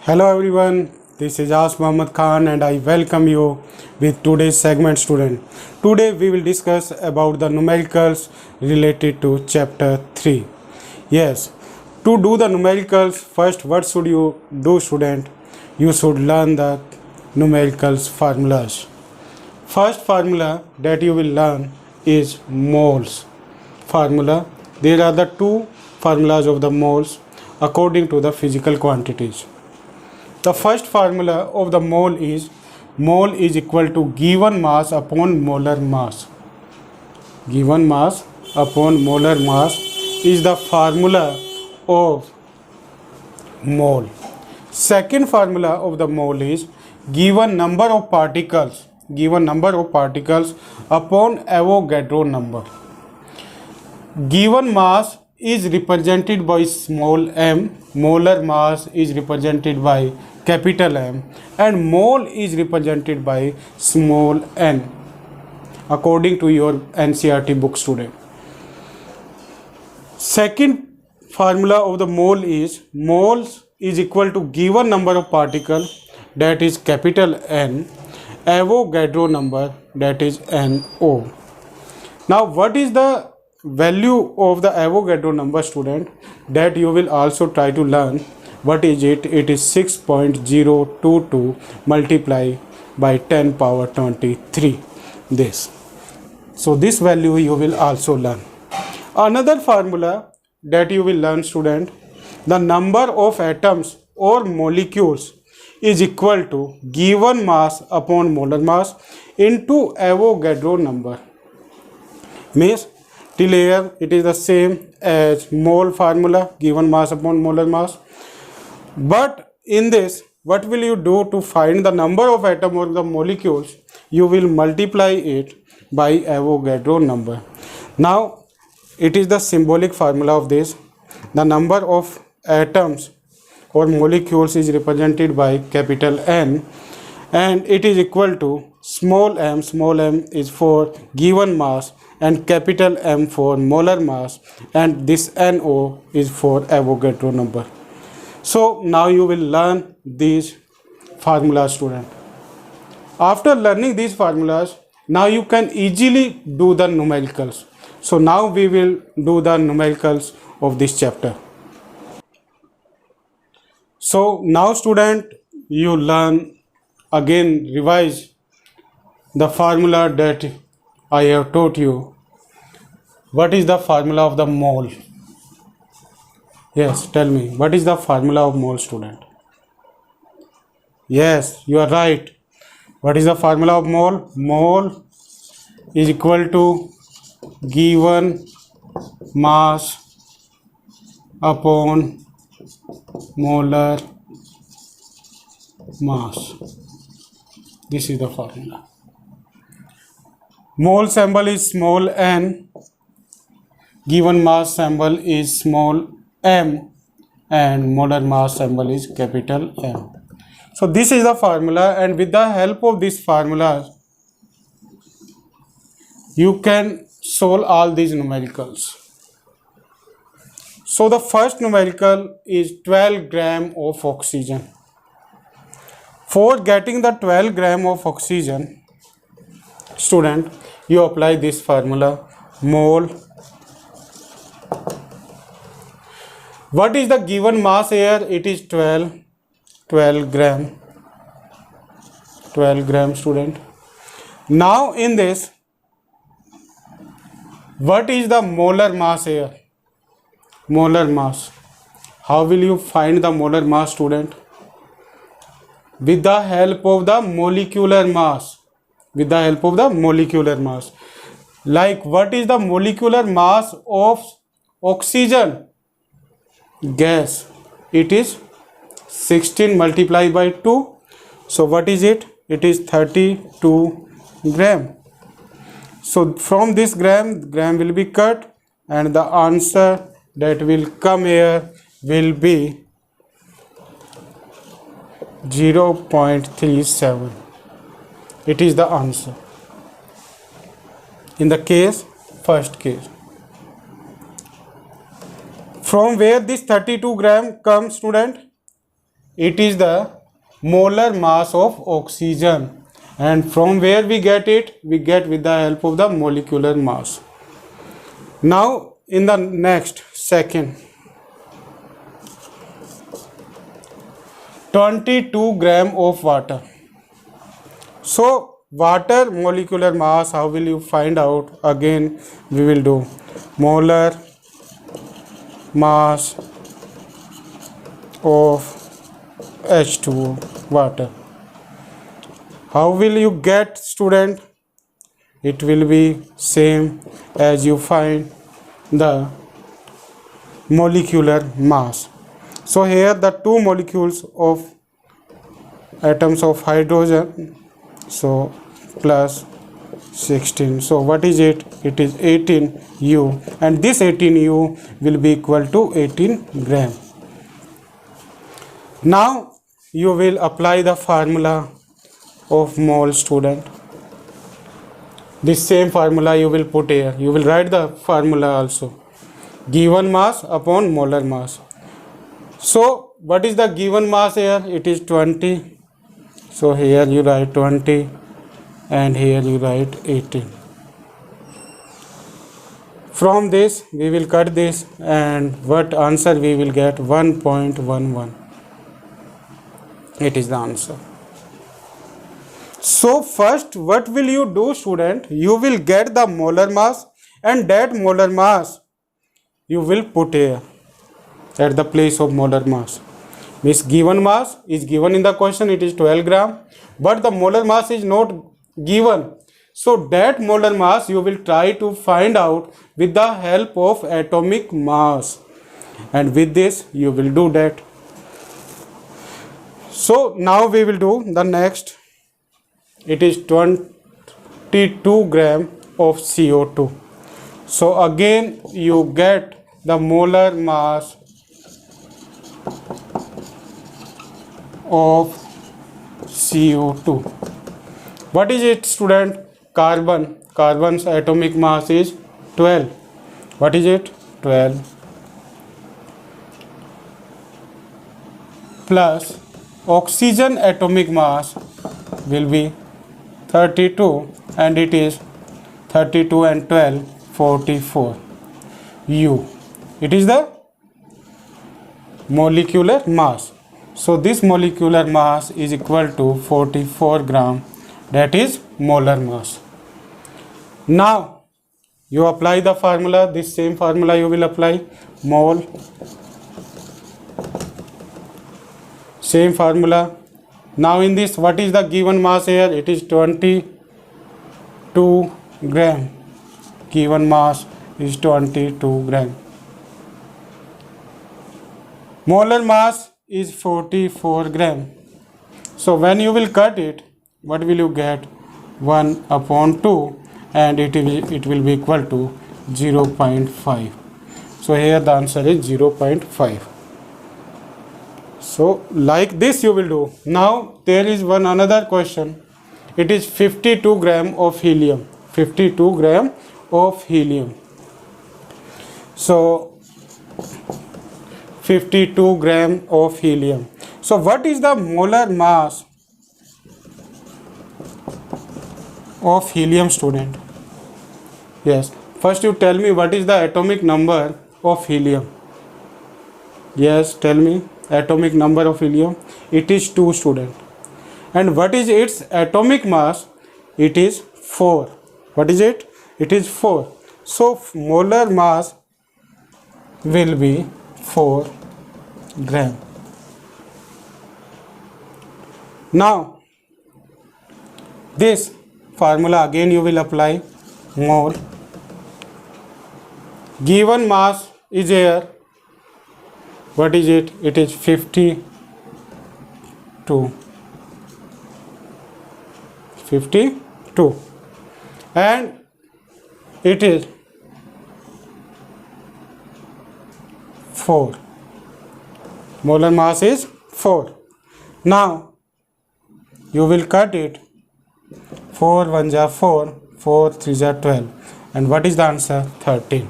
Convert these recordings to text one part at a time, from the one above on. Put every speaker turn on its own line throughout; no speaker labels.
Hello everyone, this is As Muhammad Khan and I welcome you with today's segment student. Today we will discuss about the numericals related to chapter 3. Yes, to do the numericals, first what should you do student? You should learn the numericals formulas. First formula that you will learn is moles formula. There are the two formulas of the moles according to the physical quantities. The first formula of the mole is equal to given mass upon molar mass. Given mass upon molar mass is the formula of mole. Second formula of the mole is given number of particles upon Avogadro number. Given mass is represented by small m, molar mass is represented by capital M, and mole is represented by small n according to your NCERT book student. Second formula of the mole is moles is equal to given number of particles, that is capital N, Avogadro number, that is NO. Now what is the value of the Avogadro number student? That you will also try to learn. What is it? It is 6.022 multiplied by 10 power 23 this. So this value you will also learn. Another formula that you will learn student, the number of atoms or molecules is equal to given mass upon molar mass into Avogadro number. Means till here it is the same as mole formula, given mass upon molar mass. But in this, what will you do to find the number of atom or the molecules? You will multiply it by Avogadro number. Now it is the symbolic formula of this. The number of atoms or molecules is represented by capital N, and it is equal to small m is for given mass and capital M for molar mass, and this NO is for Avogadro number. So now you will learn these formulas student. After learning these formulas, now you can easily do the numericals. So now we will do the numericals of this chapter. So now student, you learn again, revise the formula that I have taught you. What is the formula of the mole? Yes, tell me, what is the formula of mole student? Yes, you are right. What is the formula of mole? Mole is equal to given mass upon molar mass. This is the formula. Mole symbol is small n, given mass symbol is small m, and molar mass symbol is capital M. So this is the formula, and with the help of this formula you can solve all these numericals. So the first numerical is 12 gram of oxygen. For getting the 12 gram of oxygen, student, you apply this formula, mole. What is the given mass here? It is 12 gram student. Now in this, what is the molar mass here? Molar mass. How will you find the molar mass student? With the help of the molecular mass. With the help of the molecular mass. Like what is the molecular mass of oxygen gas? It is 16 multiplied by 2. So what is it? It is 32 gram. So from this gram will be cut, and the answer that will come here will be 0.37. It is the answer in the first case. From where this 32 gram comes student? it is the molar mass of oxygen, and from where we get it? We get with the help of the molecular mass. Now in the next second, 22 gram of water. So water molecular mass, how will you find out? Again we will do molar mass of H2O, water. How will you get, student? It will be same as you find the molecular mass. So here the two molecules of atoms of hydrogen, so plus 16. So what is it? It is 18U, and this 18U will be equal to 18 gram. Now you will apply the formula of mole, student. This same formula you will put here. You will write the formula also. Given mass upon molar mass. So what is the given mass here? It is 20. So here you write 20 and here you write 18. From this we will cut this, and what answer we will get? 1.11. It is the answer. So first what will you do, student? You will get the molar mass, and that molar mass you will put here at the place of molar mass. Means given mass is given in the question, it is 12 gram, but the molar mass is not given. So that molar mass you will try to find out with the help of atomic mass, and with this you will do that. So now we will do the next. It is 22 gram of CO2. So again you get the molar mass of CO2. What is it, student? Carbon. Carbon's atomic mass is 12. What is it? 12 plus oxygen atomic mass will be 32, and it is 32 and 12, 44 U. It is the molecular mass. So this molecular mass is equal to 44 gram, that is molar mass. Now you apply the formula. This same formula you will apply. Mole, same formula. Now in this, what is the given mass here? It is 22 gram. Given mass is 22 gram. Molar mass is 44 gram. So when you will cut it, what will you get? 1 upon 2, and it will be equal to 0.5. So here the answer is 0.5. So like this you will do. Now there is one another question. It is 52 gram of helium. 52 gram of helium. So 52 gram of helium. So what is the molar mass of helium, student? Yes, first you tell me what is the atomic number of helium. Yes, tell me atomic number of helium. It is 2, student. And what is its atomic mass? It is 4. What is it? It is 4. So molar mass will be 4 gram. Now this formula again you will apply. Mole, given mass is here. What is it? It is 52. 52. And it is 4. Molar mass is 4. Now you will cut it. 4 1 are 4, 4 3 are 12, and what is the answer? 13.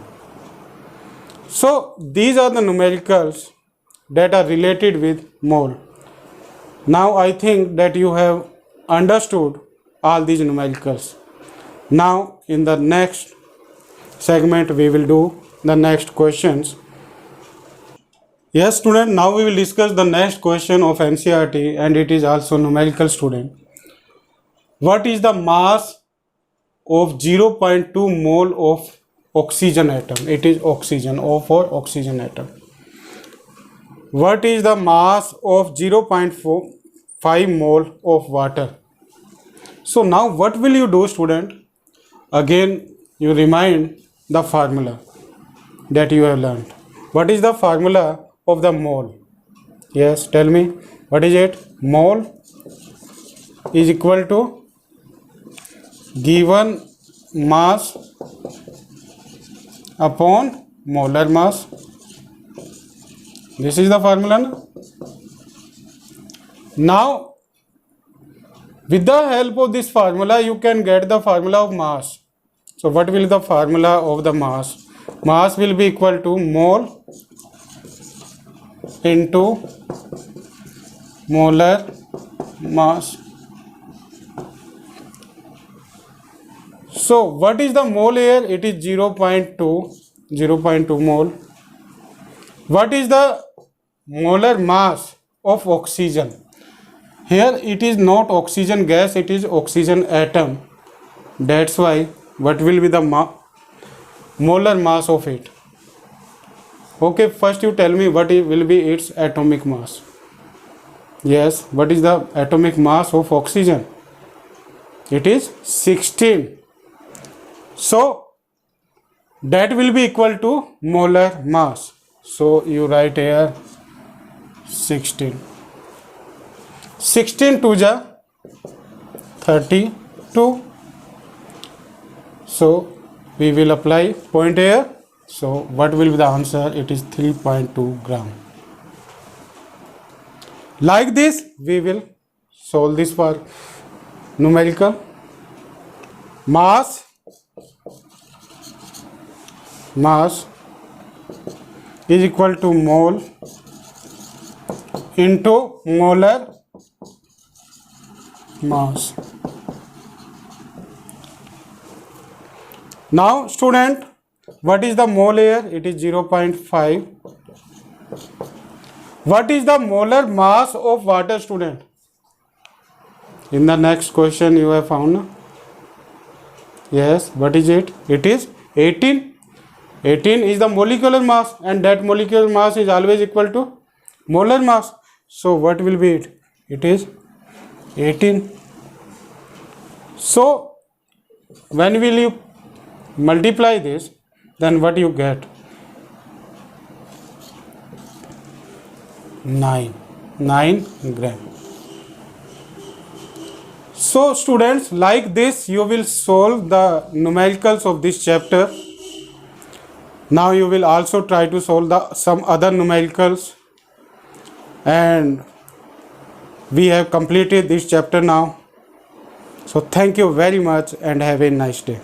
So these are the numericals that are related with mole. Now I think that you have understood all these numericals. Now in the next segment we will do the next questions. Yes student, now we will discuss the next question of NCERT and it is also numerical student. What is the mass of 0.2 mole of oxygen atom? It is oxygen, O for oxygen atom. What is the mass of 0.5 mole of water? So now what will you do student? Again you remind the formula that you have learned. What is the formula of the mole? Yes, tell me, what is it? Mole is equal to given mass upon molar mass. This is the formula. No? Now with the help of this formula you can get the formula of mass. So what will be the formula of the mass? Mass will be equal to mole into molar mass. So what is the mole here? It is 0.2 mole. What is the molar mass of oxygen? Here it is not oxygen gas, it is oxygen atom. That's why what will be the molar mass of it? Okay, first you tell me what will be its atomic mass. Yes, what is the atomic mass of oxygen? It is 16. So that will be equal to molar mass. So you write here 16. 16 to the 32. So we will apply point here. So what will be the answer? It is 3.2 gram. Like this we will solve this for numerical. Mass is equal to mole into molar mass. Now student, what is the mole here? It is 0.5. What is the molar mass of water student? In the next question you have found. Yes, what is it? It is 18. 18 is the molecular mass and that molecular mass is always equal to molar mass. So what will be it? It is 18. So when will you multiply this, then what you get? 9 gram. So students, like this you will solve the numericals of this chapter. Now you will also try to solve some other numericals, and we have completed this chapter now. So thank you very much and have a nice day.